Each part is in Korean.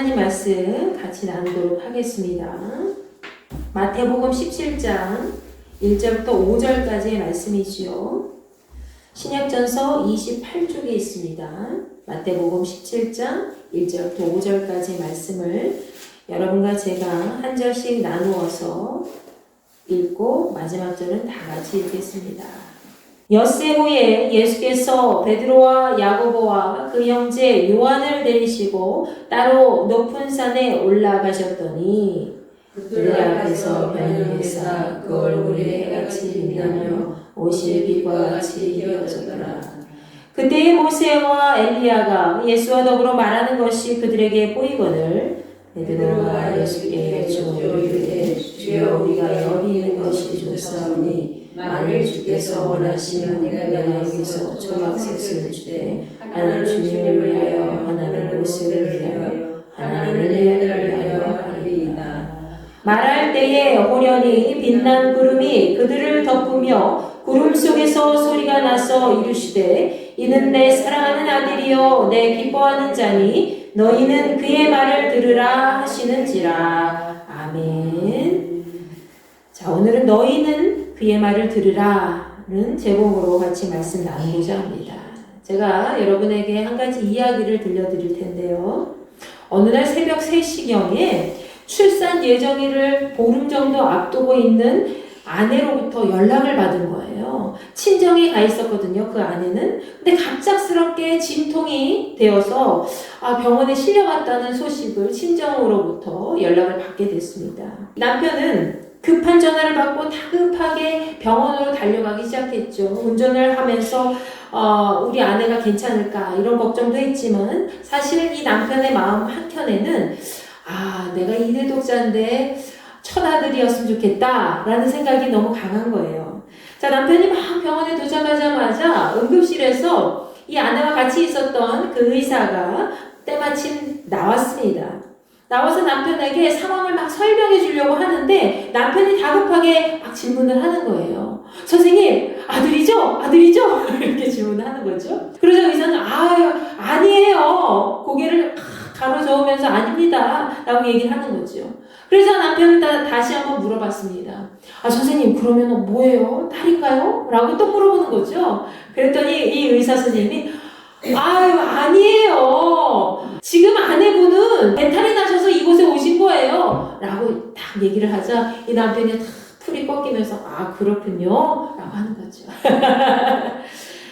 하나님 말씀 같이 나누도록 하겠습니다. 마태복음 17장 1절부터 5절까지의 말씀이지요. 신약전서 28쪽에 있습니다. 마태복음 17장 1절부터 5절까지의 말씀을 여러분과 제가 한 절씩 나누어서 읽고 마지막 절은 다 같이 읽겠습니다. 엿새 후에 예수께서 베드로와 야고보와 그 형제 요한을 데리시고 따로 높은 산에 올라가셨더니 그들 앞에서 변을 쌓아 그 얼굴이 해같이 빛나며 옷이 빛과 같이 희어졌더라. 그때에 모세와 엘리야가 예수와 더불어 말하는 것이 그들에게 보이거늘 베드로가 예수께 여쭈어 이르되 주여 우리가 여기 있는 것이 좋사오니 만일 주께서 원하시면 내가 여기서 초막셋을 주되 하나는 주님을 위하여 하나는 모세를 위하여 하나는 엘리야를 위하여 하리이다. 말할 때에 호련히 빛난 구름이 그들을 덮으며 구름 속에서 소리가 나서 이르시되 이는 내 사랑하는 아들이요 내 기뻐하는 자니 너희는 그의 말을 들으라 하시는지라. 아멘. 자, 오늘은 너희는 그의 말을 들으라는 제목으로 같이 말씀 나누고자 합니다. 제가 여러분에게 한 가지 이야기를 들려드릴 텐데요. 어느 날 새벽 3시경에 출산 예정일을 보름 정도 앞두고 있는 아내로부터 연락을 받은 거예요. 친정에 가 있었거든요, 그 아내는. 근데 갑작스럽게 진통이 되어서 병원에 실려갔다는 소식을 친정으로부터 연락을 받게 됐습니다. 남편은 급한 전화를 받고 다급하게 병원으로 달려가기 시작했죠. 운전을 하면서 우리 아내가 괜찮을까 이런 걱정도 했지만 사실 이 남편의 마음 한켠에는 내가 이대독자인데 첫아들이었으면 좋겠다 라는 생각이 너무 강한 거예요. 자, 남편이 막 병원에 도착하자마자 응급실에서 이 아내와 같이 있었던 그 의사가 때마침 나왔습니다. 나와서 남편에게 상황을 막 설명해 주려고 하는데 남편이 다급하게 막 질문을 하는 거예요. 선생님, 아들이죠? 아들이죠? 이렇게 질문을 하는 거죠. 그러자 의사는 아니에요. 고개를 가로저으면서 아닙니다. 라고 얘기를 하는 거죠. 그래서 남편은 다시 한번 물어봤습니다. 선생님, 그러면 뭐예요? 딸인가요? 라고 또 물어보는 거죠. 그랬더니 이 의사 선생님이 아니에요. 지금 아내분은 배탈이 나셔서 이곳에 오신 거예요. 라고 딱 얘기를 하자 이 남편이 탁 풀이 꺾이면서 그렇군요. 라고 하는 거죠.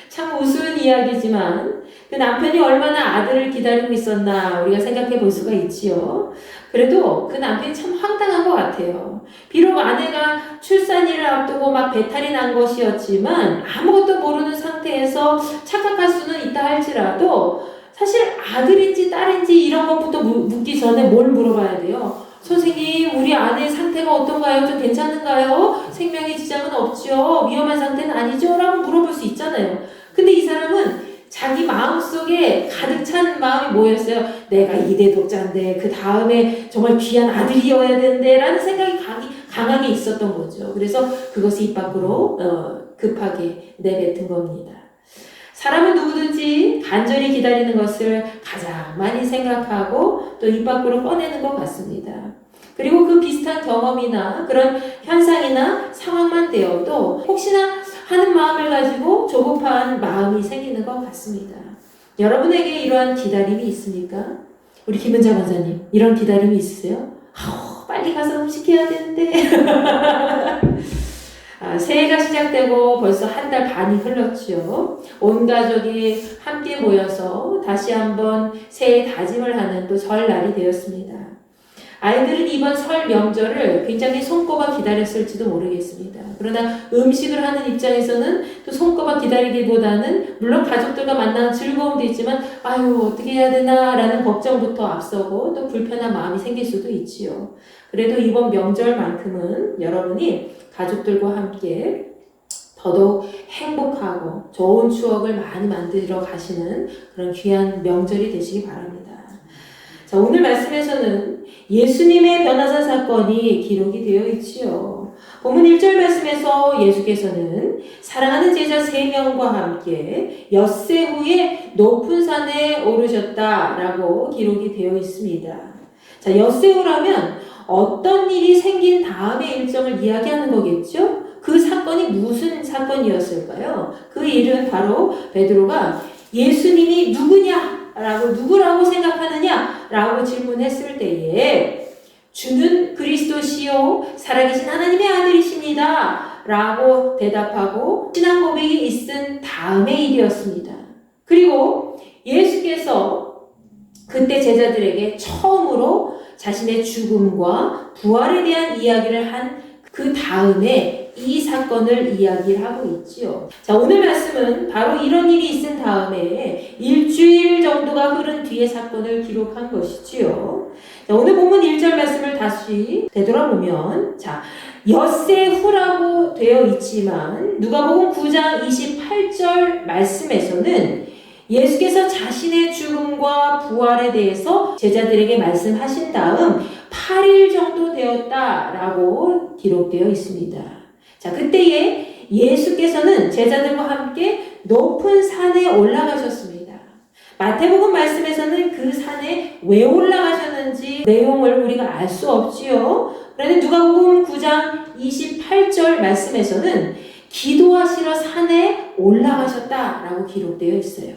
참 우스운 이야기지만 그 남편이 얼마나 아들을 기다리고 있었나 우리가 생각해 볼 수가 있지요. 그래도 그 남편이 참 황당한 것 같아요. 비록 아내가 출산일을 앞두고 막 배탈이 난 것이었지만 아무것도 모르는 상태에서 착각할 수는 있다 할지라도 사실 아들인지 딸인지 이런 것부터 묻기 전에 뭘 물어봐야 돼요. 선생님, 우리 아내 상태가 어떤가요? 좀 괜찮은가요? 생명에 지장은 없죠? 위험한 상태는 아니죠? 라고 물어볼 수 있잖아요. 근데 이 사람은 자기 마음속에 가득 찬 마음이 뭐였어요? 내가 이대독자인데 그 다음에 정말 귀한 아들이어야 되는데 라는 생각이 강하게 있었던 거죠. 그래서 그것이 입 밖으로 급하게 내뱉은 겁니다. 사람은 누구든지 간절히 기다리는 것을 가장 많이 생각하고 또 입 밖으로 꺼내는 것 같습니다. 그리고 그 비슷한 경험이나 그런 현상이나 상황만 되어도 혹시나 하는 마음을 가지고 조급한 마음이 생기는 것 같습니다. 여러분에게 이러한 기다림이 있습니까? 우리 김은자 권사님, 이런 기다림이 있으세요? 빨리 가서 음식해야 되는데. 새해가 시작되고 벌써 한 달 반이 흘렀죠. 온 가족이 함께 모여서 다시 한번 새해 다짐을 하는 또 설날이 되었습니다. 아이들은 이번 설 명절을 굉장히 손꼽아 기다렸을지도 모르겠습니다. 그러나 음식을 하는 입장에서는 또 손꼽아 기다리기보다는 물론 가족들과 만나는 즐거움도 있지만 어떻게 해야 되나 라는 걱정부터 앞서고 또 불편한 마음이 생길 수도 있지요. 그래도 이번 명절만큼은 여러분이 가족들과 함께 더더욱 행복하고 좋은 추억을 많이 만들어 가시는 그런 귀한 명절이 되시기 바랍니다. 자, 오늘 말씀에서는 예수님의 변화사 사건이 기록이 되어 있지요. 본문 1절 말씀에서 예수께서는 사랑하는 제자 3명과 함께 엿새 후에 높은 산에 오르셨다라고 기록이 되어 있습니다. 자, 엿새우라면 어떤 일이 생긴 다음의 일정을 이야기하는 거겠죠? 그 사건이 무슨 사건이었을까요? 그 일은 바로 베드로가 예수님이 누구라고 생각하느냐? 라고 질문했을 때에 주는 그리스도시요 살아계신 하나님의 아들이십니다. 라고 대답하고 신앙 고백이 있은 다음의 일이었습니다. 그리고 예수께서 그때 제자들에게 처음으로 자신의 죽음과 부활에 대한 이야기를 한 그 다음에 이 사건을 이야기를 하고 있지요. 자, 오늘 말씀은 바로 이런 일이 있은 다음에 일주일 정도가 흐른 뒤의 사건을 기록한 것이지요. 자, 오늘 본문 1절 말씀을 다시 되돌아보면, 자, 엿새후라고 되어 있지만 누가복음 9장 28절 말씀에서는 예수께서 자신의 죽음과 부활에 대해서 제자들에게 말씀하신 다음 8일 정도 되었다라고 기록되어 있습니다. 자, 그때에 예수께서는 제자들과 함께 높은 산에 올라가셨습니다. 마태복음 말씀에서는 그 산에 왜 올라가셨는지 내용을 우리가 알 수 없지요. 그런데 누가복음 9장 28절 말씀에서는 기도하시러 산에 올라가셨다라고 기록되어 있어요.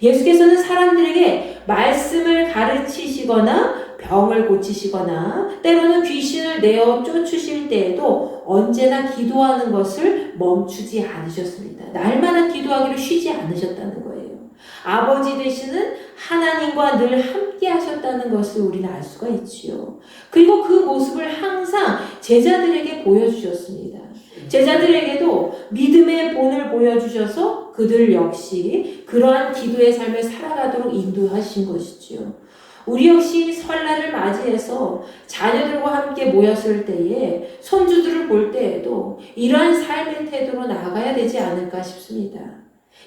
예수께서는 사람들에게 말씀을 가르치시거나 병을 고치시거나 때로는 귀신을 내어 쫓으실 때에도 언제나 기도하는 것을 멈추지 않으셨습니다. 날마다 기도하기를 쉬지 않으셨다는 거예요. 아버지 되시는 하나님과 늘 함께 하셨다는 것을 우리는 알 수가 있지요. 그리고 그 모습을 항상 제자들에게 보여주셨습니다. 제자들에게도 믿음의 본을 보여주셔서 그들 역시 그러한 기도의 삶을 살아가도록 인도하신 것이지요. 우리 역시 설날을 맞이해서 자녀들과 함께 모였을 때에 손주들을 볼 때에도 이러한 삶의 태도로 나아가야 되지 않을까 싶습니다.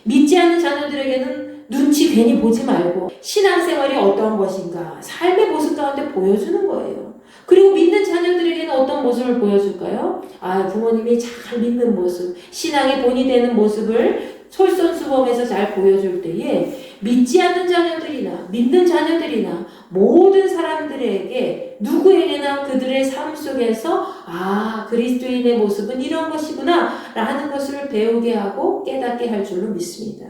믿지 않는 자녀들에게는 눈치 괜히 보지 말고 신앙생활이 어떤 것인가 삶의 모습 가운데 보여주는 거예요. 그리고 믿는 자녀들에게는 어떤 모습을 보여줄까요? 부모님이 잘 믿는 모습, 신앙의 본이 되는 모습을 솔선수범해서 잘 보여줄 때에 믿지 않는 자녀들이나 믿는 자녀들이나 모든 사람들에게 누구에게나 그들의 삶 속에서 그리스도인의 모습은 이런 것이구나 라는 것을 배우게 하고 깨닫게 할 줄로 믿습니다.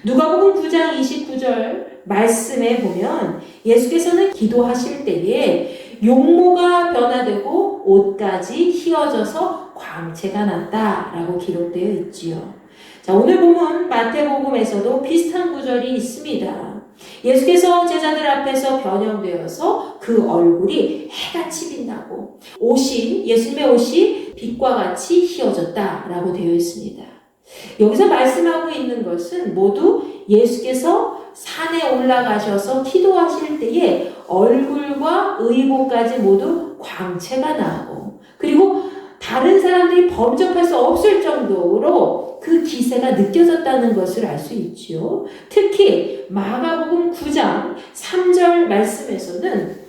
누가복음 9장 29절 말씀에 보면 예수께서는 기도하실 때에 용모가 변화되고 옷까지 휘어져서 광채가 났다라고 기록되어 있지요. 자, 오늘 보면 마태복음에서도 비슷한 구절이 있습니다. 예수께서 제자들 앞에서 변형되어서 그 얼굴이 해같이 빛나고 예수님의 옷이 빛과 같이 휘어졌다라고 되어 있습니다. 여기서 말씀하고 있는 것은 모두 예수께서 산에 올라가셔서 기도하실 때에 얼굴과 의복까지 모두 광채가 나고 그리고 다른 사람들이 범접할 수 없을 정도로 그 기세가 느껴졌다는 것을 알 수 있지요. 특히 마가복음 9장 3절 말씀에서는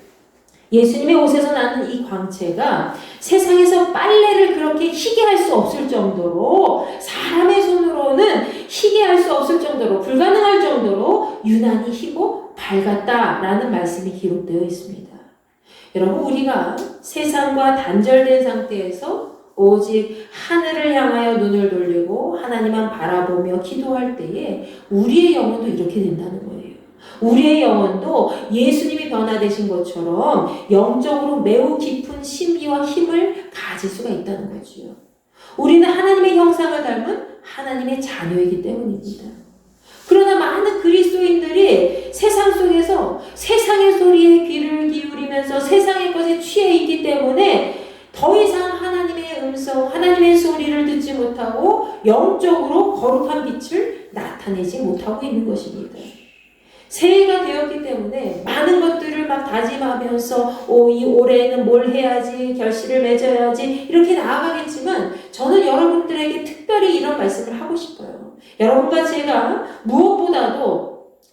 예수님의 옷에서 나는 이 광채가 세상에서 빨래를 그렇게 희게 할 수 없을 정도로 사람의 손으로는 희게 할 수 없을 정도로 불가능할 정도로 유난히 희고 밝았다라는 말씀이 기록되어 있습니다. 여러분, 우리가 세상과 단절된 상태에서 오직 하늘을 향하여 눈을 돌리고 하나님만 바라보며 기도할 때에 우리의 영혼도 이렇게 된다는 거예요. 우리의 영혼도 예수님이 변화되신 것처럼 영적으로 매우 깊은 신비와 힘을 가질 수가 있다는 거지요. 우리는 하나님의 형상을 닮은 하나님의 자녀이기 때문입니다. 그러나 많은 그리스도인들이 세상 속에서 세상의 소리에 귀를 기울이면서 세상의 것에 취해 있기 때문에 더 이상 하나님의 음성, 하나님의 소리를 듣지 못하고 영적으로 거룩한 빛을 나타내지 못하고 있는 것입니다. 새해가 되었기 때문에 많은 것들을 막 다짐하면서 이 올해에는 뭘 해야지, 결실을 맺어야지 이렇게 나아가겠지만 저는 여러분들에게 특별히 이런 말씀을 하고 싶어요. 여러분과 제가 무엇보다도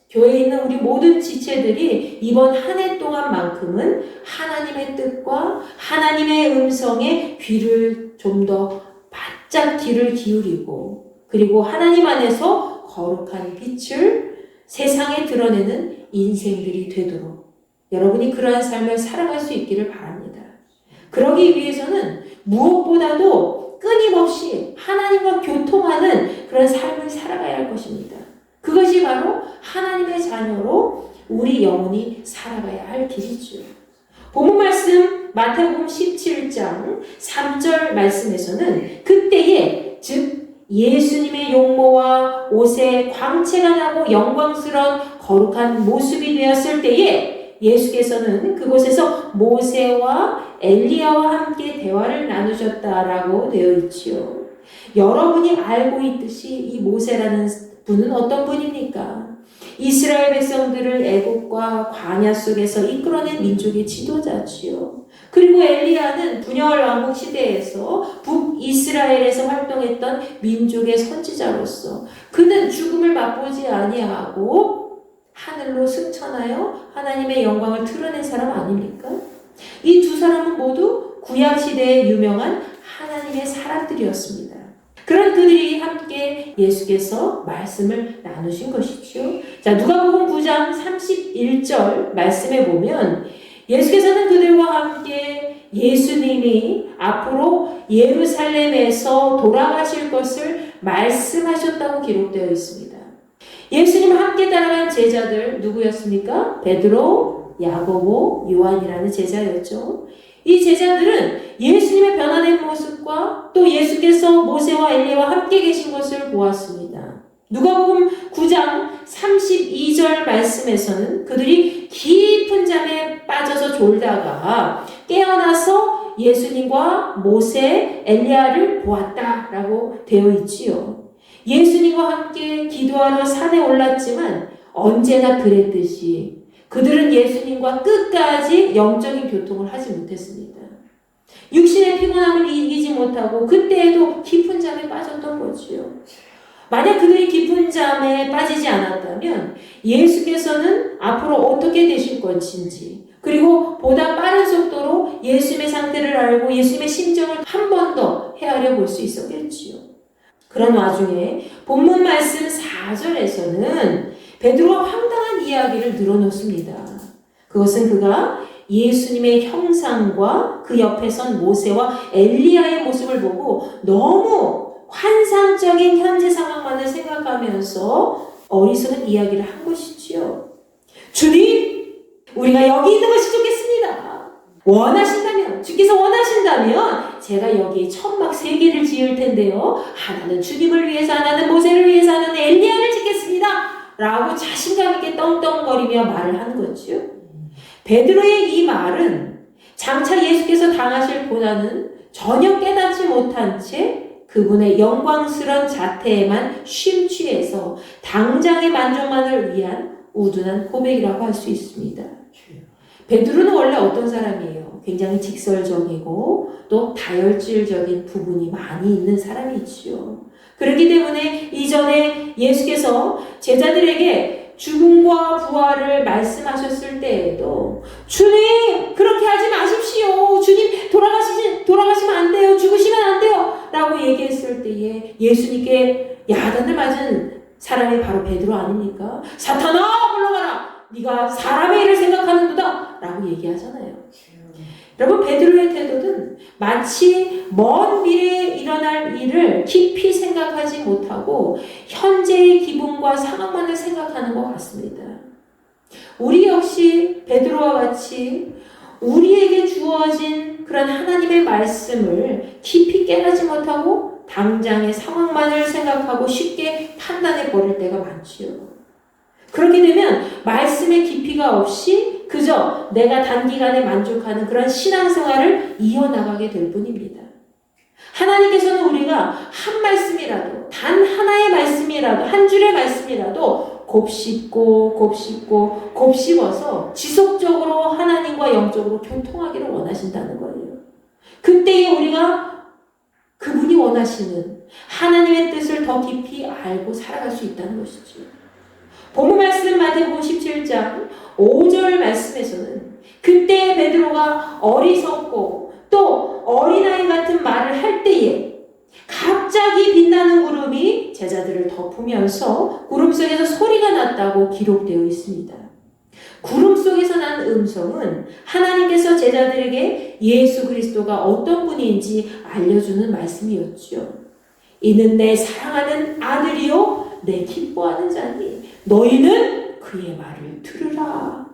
교회에 있는 우리 모든 지체들이 이번 한 해 동안만큼은 하나님의 뜻과 하나님의 음성에 귀를 좀 더 바짝 귀를 기울이고 그리고 하나님 안에서 거룩한 빛을 세상에 드러내는 인생들이 되도록 여러분이 그러한 삶을 살아갈 수 있기를 바랍니다. 그러기 위해서는 무엇보다도 끊임없이 하나님과 교통하는 그런 삶을 살아가야 할 것입니다. 그것이 바로 하나님의 자녀로 우리 영혼이 살아가야 할 길이죠. 본문 말씀 마태복음 17장 3절 말씀에서는 그때에 즉 예수님의 용모와 옷에 광채가 나고 영광스러운 거룩한 모습이 되었을 때에 예수께서는 그곳에서 모세와 엘리야와 함께 대화를 나누셨다라고 되어 있지요. 여러분이 알고 있듯이 이 모세라는 분은 어떤 분입니까? 이스라엘 백성들을 애국과 광야 속에서 이끌어낸 민족의 지도자지요. 그리고 엘리야는 분열 왕국 시대에서 북이스라엘에서 활동했던 민족의 선지자로서 그는 죽음을 맛보지 아니하고 하늘로 승천하여 하나님의 영광을 드러낸 사람 아닙니까? 이 두 사람은 모두 구약 시대에 유명한 하나님의 사람들이었습니다. 그런 그들이 함께 예수께서 말씀을 나누신 것이죠. 자, 누가복음 9장 31절 말씀에 보면 예수께서는 그들과 함께 예수님이 앞으로 예루살렘에서 돌아가실 것을 말씀하셨다고 기록되어 있습니다. 예수님과 함께 따라간 제자들 누구였습니까? 베드로, 야고보, 요한이라는 제자였죠. 이 제자들은 예수님의 변화된 모습과 또 예수께서 모세와 엘리야와 함께 계신 것을 보았습니다. 누가복음 9장 32절 말씀에서는 그들이 깊은 잠에 빠져서 졸다가 깨어나서 예수님과 모세, 엘리야를 보았다라고 되어 있지요. 예수님과 함께 기도하러 산에 올랐지만 언제나 그랬듯이 그들은 예수님과 끝까지 영적인 교통을 하지 못했습니다. 육신의 피곤함을 이기지 못하고 그때에도 깊은 잠에 빠졌던 거지요. 만약 그들이 깊은 잠에 빠지지 않았다면 예수께서는 앞으로 어떻게 되실 것인지 그리고 보다 빠른 속도로 예수님의 상태를 알고 예수님의 심정을 한 번 더 헤아려 볼 수 있었겠지요. 그런 와중에 본문 말씀 4절에서는 베드로가 황당한 이야기를 늘어놓습니다. 그것은 그가 예수님의 형상과 그 옆에 선 모세와 엘리야의 모습을 보고 너무 환상적인 현재 상황만을 생각하면서 어리석은 이야기를 한 것이지요. 주님, 우리가 여기 있는 것이 좋겠습니다. 원하신다면, 주께서 원하신다면 제가 여기에 천막 3개를 지을 텐데요. 하나는 주님을 위해서, 하나는 모세를 위해서, 하나는 엘리야를 짓겠습니다. 라고 자신감 있게 떵떵거리며 말을 하는 거지요. 베드로의 이 말은 장차 예수께서 당하실 고난은 전혀 깨닫지 못한 채 그분의 영광스러운 자태에만 심취해서 당장의 만족만을 위한 우둔한 고백이라고 할 수 있습니다. 베드로는 원래 어떤 사람이에요? 굉장히 직설적이고 또 다혈질적인 부분이 많이 있는 사람이지요. 그렇기 때문에 이전에 예수께서 제자들에게 죽음과 부활을 말씀하셨을 때에도 주님 그렇게 하지 마십시오. 주님 돌아가시면 안 돼요. 죽으시면 안 돼요. 라고 얘기했을 때에 예수님께 야단을 맞은 사람이 바로 베드로 아닙니까? 사탄아 물러가라. 네가 사람의 일을 생각하는도다. 라고 얘기하잖아요. 여러분 베드로의 태도는 마치 먼 미래에 일어날 일을 깊이 생각하지 못하고 현재의 기분과 상황만을 생각하는 것 같습니다. 우리 역시 베드로와 같이 우리에게 주어진 그런 하나님의 말씀을 깊이 깨닫지 못하고 당장의 상황만을 생각하고 쉽게 판단해 버릴 때가 많지요. 그렇게 되면 말씀의 깊이가 없이 그저 내가 단기간에 만족하는 그런 신앙생활을 이어나가게 될 뿐입니다. 하나님께서는 우리가 한 말씀이라도, 단 하나의 말씀이라도, 한 줄의 말씀이라도 곱씹어서 지속적으로 하나님과 영적으로 교통하기를 원하신다는 거예요. 그때에 우리가 그분이 원하시는 하나님의 뜻을 더 깊이 알고 살아갈 수 있다는 것이죠. 본문 말씀 마태복음 17장 5절 말씀에서는 그때 베드로가 어리석고 또 어린아이 같은 말을 할 때에 갑자기 빛나는 구름이 제자들을 덮으면서 구름 속에서 소리가 났다고 기록되어 있습니다. 구름 속에서 난 음성은 하나님께서 제자들에게 예수 그리스도가 어떤 분인지 알려주는 말씀이었죠. 이는 내 사랑하는 아들이요 내 기뻐하는 자니 너희는 그의 말을 들으라.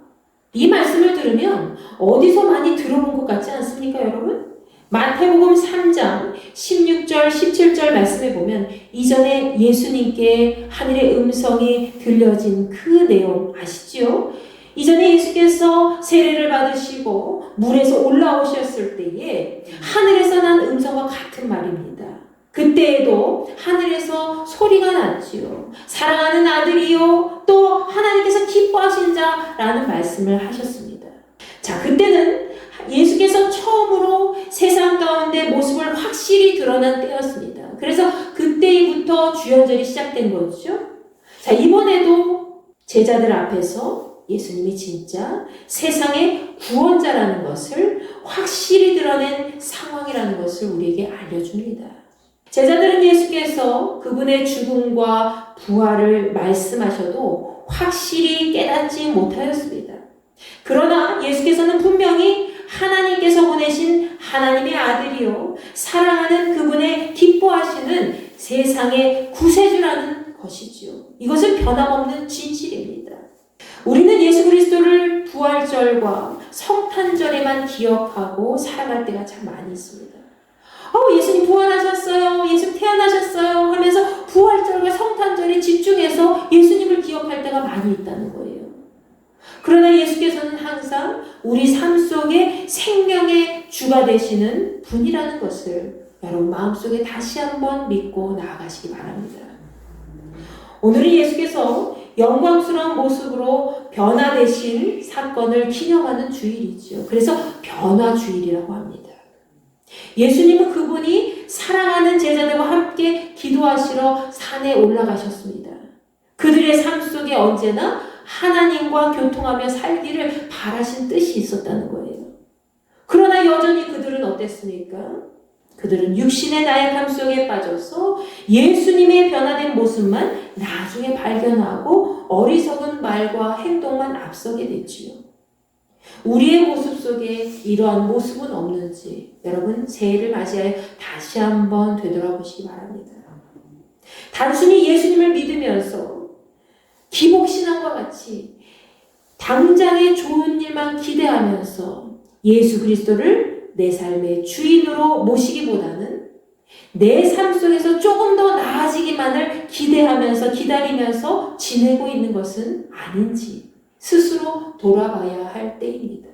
이 말씀을 들으면 어디서 많이 들어본 것 같지 않습니까, 여러분? 마태복음 3장 16절 17절 말씀에 보면 이전에 예수님께 하늘의 음성이 들려진 그 내용 아시죠? 이전에 예수께서 세례를 받으시고 물에서 올라오셨을 때에 하늘에서 난 음성과 같은 말입니다. 그때에도 하늘에서 소리가 났지요. 사랑하는 아들이요 또 하나님께서 기뻐하신 자라는 말씀을 하셨습니다. 자, 그때는 예수께서 처음으로 세상 가운데 모습을 확실히 드러난 때였습니다. 그래서 그때부터 주연절이 시작된 거죠. 자, 이번에도 제자들 앞에서 예수님이 진짜 세상의 구원자라는 것을 확실히 드러낸 상황이라는 것을 우리에게 알려줍니다. 제자들은 예수께서 그분의 죽음과 부활을 말씀하셔도 확실히 깨닫지 못하였습니다. 그러나 예수께서는 분명히 하나님께서 보내신 하나님의 아들이요 사랑하는 그분의 기뻐하시는 세상의 구세주라는 것이지요. 이것은 변함없는 진실입니다. 우리는 예수 그리스도를 부활절과 성탄절에만 기억하고 살아갈 때가 참 많이 있습니다. 예수님 부활하셨어요. 예수님 태어나셨어요. 하면서 부활절과 성탄절에 집중해서 예수님을 기억할 때가 많이 있다는 거예요. 그러나 예수께서는 항상 우리 삶 속에 생명의 주가 되시는 분이라는 것을 여러분 마음속에 다시 한번 믿고 나아가시기 바랍니다. 오늘은 예수께서 영광스러운 모습으로 변화되신 사건을 기념하는 주일이죠. 그래서 변화주일이라고 합니다. 예수님은 그분이 사랑하는 제자들과 함께 기도하시러 산에 올라가셨습니다. 그들의 삶 속에 언제나 하나님과 교통하며 살기를 바라신 뜻이 있었다는 거예요. 그러나 여전히 그들은 어땠습니까? 그들은 육신의 나약함 속에 빠져서 예수님의 변화된 모습만 나중에 발견하고 어리석은 말과 행동만 앞서게 됐지요. 우리의 모습 속에 이러한 모습은 없는지 여러분 새해를 맞이하여 다시 한번 되돌아보시기 바랍니다. 단순히 예수님을 믿으면서 기복신앙과 같이 당장의 좋은 일만 기대하면서 예수 그리스도를 내 삶의 주인으로 모시기보다는 내 삶 속에서 조금 더 나아지기만을 기대하면서 기다리면서 지내고 있는 것은 아닌지 스스로 돌아봐야 할 때입니다.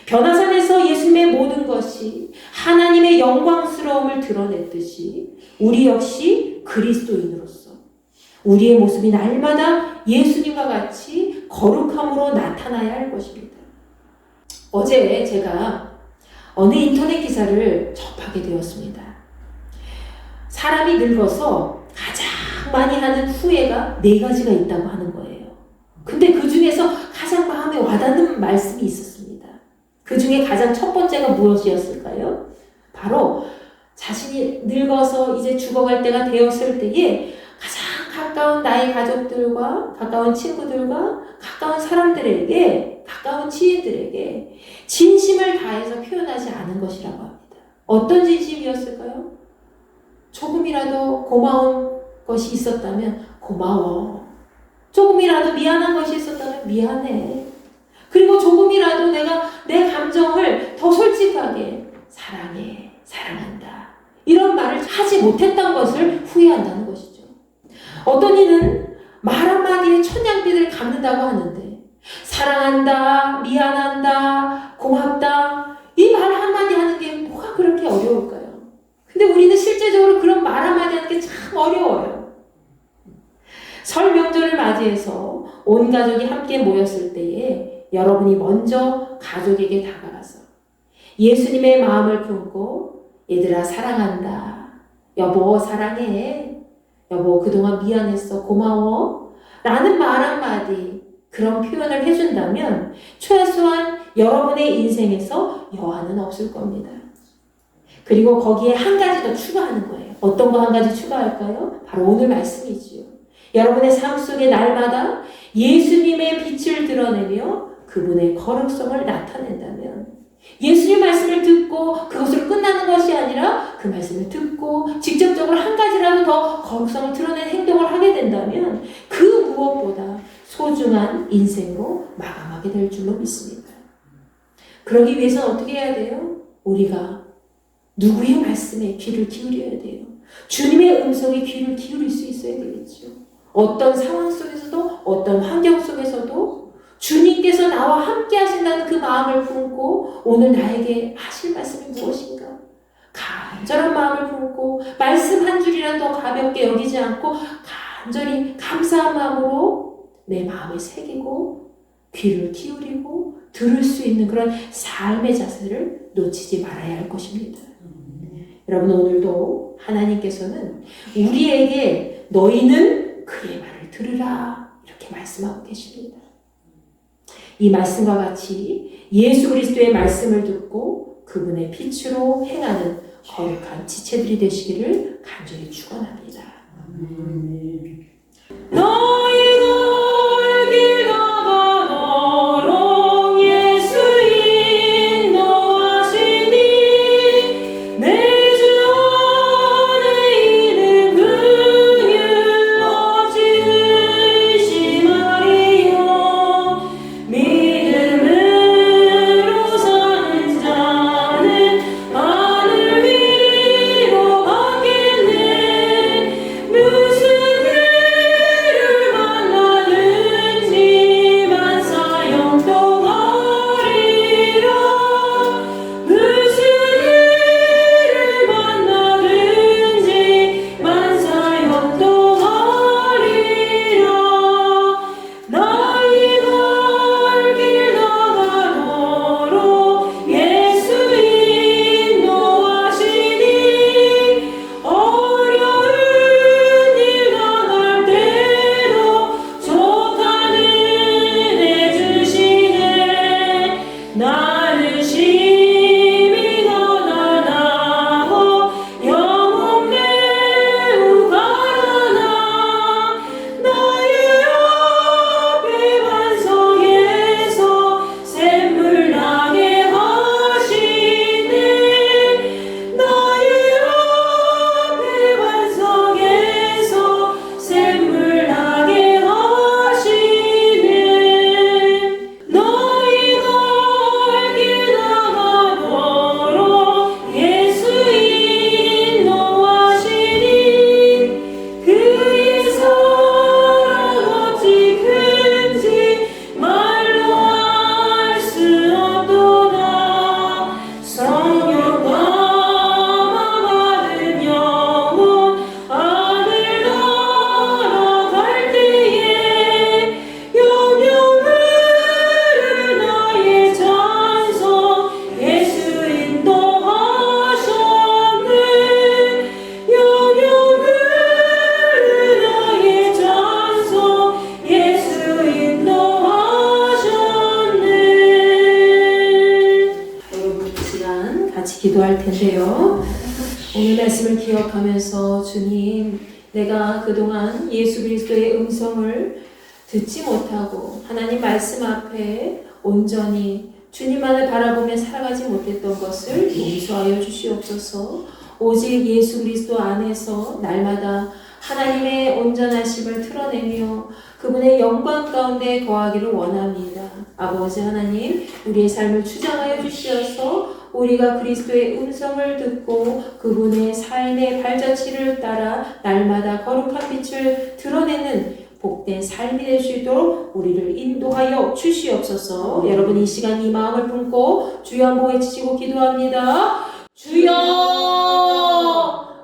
변화산에서 예수님의 모든 것이 하나님의 영광스러움을 드러냈듯이 우리 역시 그리스도인으로서 우리의 모습이 날마다 예수님과 같이 거룩함으로 나타나야 할 것입니다. 어제 제가 어느 인터넷 기사를 접하게 되었습니다. 사람이 늙어서 가장 많이 하는 후회가 4가지가 있다고 하는 거예요. 근데 그 중에서 가장 마음에 와닿는 말씀이 있었습니다. 그 중에 가장 첫 번째가 무엇이었을까요? 바로 자신이 늙어서 이제 죽어갈 때가 되었을 때에 가장 가까운 나의 가족들과 가까운 친구들과 가까운 사람들에게 가까운 지인들에게 진심을 다해서 표현하지 않은 것이라고 합니다. 어떤 진심이었을까요? 조금이라도 고마운 것이 있었다면 고마워. 조금이라도 미안한 것이 있었다면 미안해. 그리고 조금이라도 내가 내 감정을 더 솔직하게 사랑해, 사랑한다. 이런 말을 하지 못했던 것을 후회한다는 것이죠. 어떤 이는 말 한마디에 천냥빚을 갚는다고 하는데 사랑한다, 미안한다, 고맙다 이 말 한마디 하는 게 뭐가 그렇게 어려울까요? 근데 우리는 실제적으로 그런 말 한마디 하는 게 참 어려워요. 설 명절을 맞이해서 온 가족이 함께 모였을 때에 여러분이 먼저 가족에게 다가가서 예수님의 마음을 품고 얘들아 사랑한다. 여보 사랑해. 여보 그동안 미안했어. 고마워. 라는 말 한마디 그런 표현을 해준다면 최소한 여러분의 인생에서 여한은 없을 겁니다. 그리고 거기에 한 가지 더 추가하는 거예요. 어떤 거 한 가지 추가할까요? 바로 오늘 말씀이지요. 여러분의 삶 속에 날마다 예수님의 빛을 드러내며 그분의 거룩성을 나타낸다면, 예수님 말씀을 듣고 그것으로 끝나는 것이 아니라 그 말씀을 듣고 직접적으로 한 가지라도 더 거룩성을 드러내는 행동을 하게 된다면 그 무엇보다 소중한 인생으로 마감하게 될 줄로 믿습니다. 그러기 위해서는 어떻게 해야 돼요? 우리가 누구의 말씀에 귀를 기울여야 돼요. 주님의 음성에 귀를 기울일 수 있어야 되겠죠. 어떤 상황 속에서도 어떤 환경 속에서도 주님께서 나와 함께 하신다는 그 마음을 품고 오늘 나에게 하실 말씀이 무엇인가? 간절한 마음을 품고 말씀 한 줄이라도 더 가볍게 여기지 않고 간절히 감사한 마음으로 내 마음에 새기고 귀를 기울이고 들을 수 있는 그런 삶의 자세를 놓치지 말아야 할 것입니다. 여러분, 오늘도 하나님께서는 우리에게 너희는 그의 말을 들으라 이렇게 말씀하고 계십니다. 이 말씀과 같이 예수 그리스도의 말씀을 듣고 그분의 빛으로 행하는 거룩한 지체들이 되시기를 간절히 축원합니다. 너희가 길 나가도록 예수 인도하시니 내 주 안에 있는 근육 어찌 의심하리요. 믿음으로 사는 자는 하늘 위로 가겠네. 무슨 일을 만나든지 만사형통 하리라. 무슨 일을 만나든지 만사형통 하리라. 너희가 길 나가도록 예수 인도하시니 어려운 일 당할 때도 족하는 애 주시네. 나는 심히 가난하고 영혼 매우 가난하. 나의 앞에 반석에서 샘물 나게 하시네. 나의 앞에 반석에서 샘물 나게 하시네. 너희가 길 나가도록 예수 인도하시니 그의 사랑 어찌 큰지 말로 알 수 없도다. 성령 감화 받은 영혼 하늘 날아갈 때에 영영을 나의 찬송 예수 인도하셨네. 영영을 나의 찬송 예수 인도하셨네. 여러분, 이 시간 같이 기도할 텐데요. 오늘 말씀을 기억하면서 주님, 내가 그동안 예수 그리스도의 음성을 듣지 못하고 하나님 말씀 앞에 온전히 주님만을 바라보며 살아가지 못했던 것을 용서하여 주시옵소서. 오직 예수 그리스도 안에서 날마다 하나님의 온전하심을 드러내며 그분의 영광 가운데 거하기를 원합니다. 아버지 하나님, 우리의 삶을 주장하여 주시어서 우리가 그리스도의 음성을 듣고 그분의 삶의 발자취를 따라 날마다 거룩한 빛을 드러내는 복된 삶이 될 수 있도록 우리를 인도하여 주시옵소서. 여러분, 이 시간 이 마음을 품고 주여 한번 외치시고 기도합니다. 주여!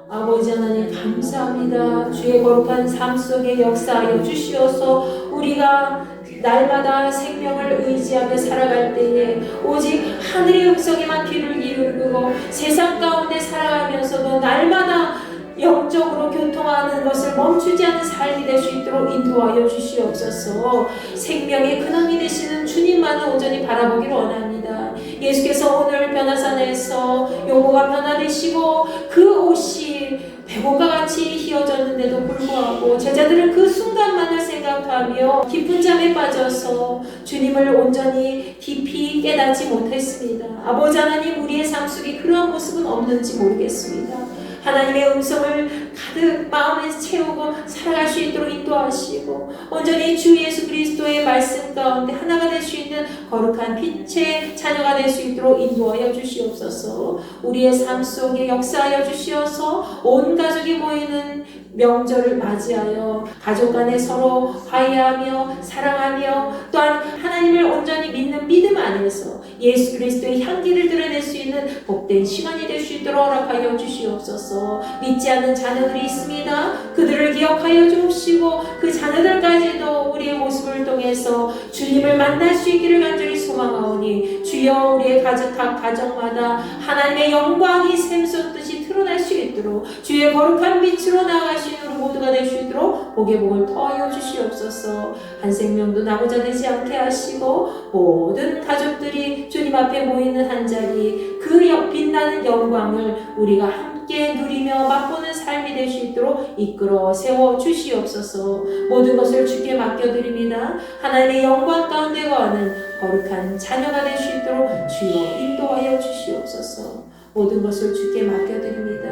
아버지 하나님 감사합니다. 주의 거룩한 삶 속에 역사하여 주시어서 우리가 날마다 생명을 의지하며 살아갈 때에 오직 하늘의 음성에만 귀를 기울이고 세상 가운데 살아가면서도 날마다 영적으로 교통하는 것을 멈추지 않는 삶이 될 수 있도록 인도하여 주시옵소서. 생명의 근원이 되시는 주님만을 온전히 바라보기를 원합니다. 예수께서 오늘 변화산에서 용모가 변화되시고 그 옷이 백옥과 같이 휘어졌는데도 불구하고 제자들은 그 순간만을 생각하며 깊은 잠에 빠져서 주님을 온전히 깊이 깨닫지 못했습니다. 아버지 하나님, 우리의 삶 속에 그러한 모습은 없는지 모르겠습니다. 하나님의 음성을 가득 마음에 채우고 살아갈 수 있도록 인도하시고 온전히 주 예수 그리스도의 말씀 가운데 하나가 될 수 있는 거룩한 빛의 자녀가 될 수 있도록 인도하여 주시옵소서. 우리의 삶 속에 역사하여 주시어서 온 가족이 모이는 명절을 맞이하여 가족 간에 서로 화해하며 사랑하며 또한 하나님을 온전히 믿는 믿음 안에서 예수 그리스도의 향기를 드러낼 수 있는 복된 시간이 될 수 있도록 허락하여 주시옵소서. 믿지 않는 자녀들이 있습니다. 그들을 기억하여 주시고 그 자녀들까지도 우리의 모습을 통해서 주님을 만날 수 있기를 간절히 소망하오니 주여 우리의 각 가정마다 하나님의 영광이 샘솟듯이 드러날 수 있도록 주의 거룩한 빛으로 나아가시는 우리 모두가 될 수 있도록 복의 복을 더하여 주시옵소서. 한 생명도 나고자 되지 않게 하시고 모든 가족들이 주님 앞에 모이는 한 자리 그 빛나는 영광을 우리가 함께 누리며 맛보는 삶이 될 수 있도록 이끌어 세워 주시옵소서. 모든 것을 주께 맡겨드립니다. 하나님의 영광 가운데 거하는 거룩한 자녀가 될 수 있도록 주여 인도하여 주시옵소서. 모든 것을 주께 맡겨드립니다.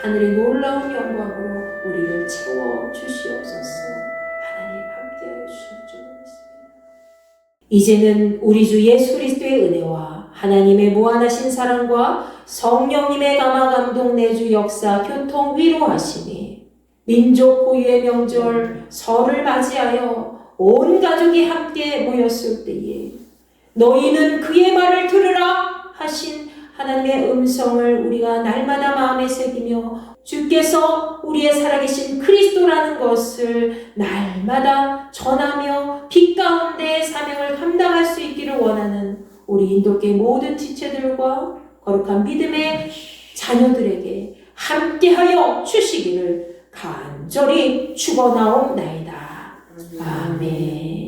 하늘의 놀라운 영광으로 우리를 채워 주시옵소서. 하나님 함께하여 주실 줄 믿습니다. 이제는 우리 주 예수 그리스도의 은혜와 하나님의 무한하신 사랑과 성령님의 감화 감동 내주 역사 교통 위로하시니 민족 고유의 명절 설을 맞이하여 온 가족이 함께 모였을 때에 너희는 그의 말을 들으라 하신 하나님의 음성을 우리가 날마다 마음에 새기며 주께서 우리의 살아계신 그리스도라는 것을 날마다 전하며 빛 가운데 사명을 감당할 수 있기를 원하는 우리 인도계 모든 지체들과 거룩한 믿음의 자녀들에게 함께하여 주시기를 간절히 축원하옵나이다. 아멘.